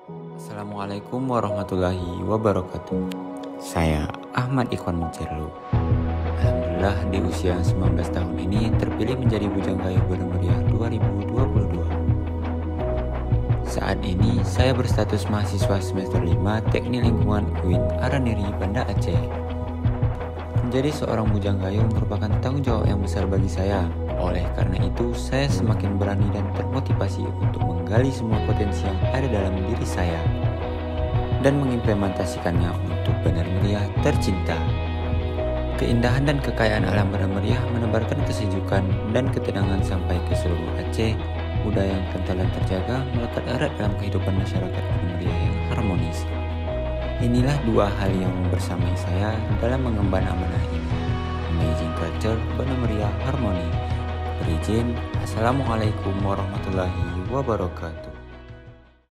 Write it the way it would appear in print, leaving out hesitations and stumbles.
Assalamualaikum warahmatullahi wabarakatuh. Saya Ahmad Ikhwan Mencerlu. Alhamdulillah di usia 19 tahun ini terpilih menjadi Bujanggayu Bana Meriah 2022. Saat ini saya berstatus mahasiswa semester 5 Teknik Lingkungan UIN Araniri, Banda Aceh. Menjadi seorang Bujanggayu merupakan tanggung jawab yang besar bagi saya. Oleh karena itu, saya semakin berani dan termotivasi untuk menggali semua potensi yang ada dalam diri saya dan mengimplementasikannya untuk Bana Meriah tercinta. Keindahan dan kekayaan alam Bana Meriah menebarkan kesejukan dan ketenangan sampai ke seluruh Aceh. Budaya yang kental dan terjaga melekat erat dalam kehidupan masyarakat Bana Meriah yang harmonis. Inilah dua hal yang membersamai saya dalam mengemban amanah ini. Amazing Culture Bana Meriah Harmoni. Berizin, Assalamualaikum warahmatullahi wabarakatuh.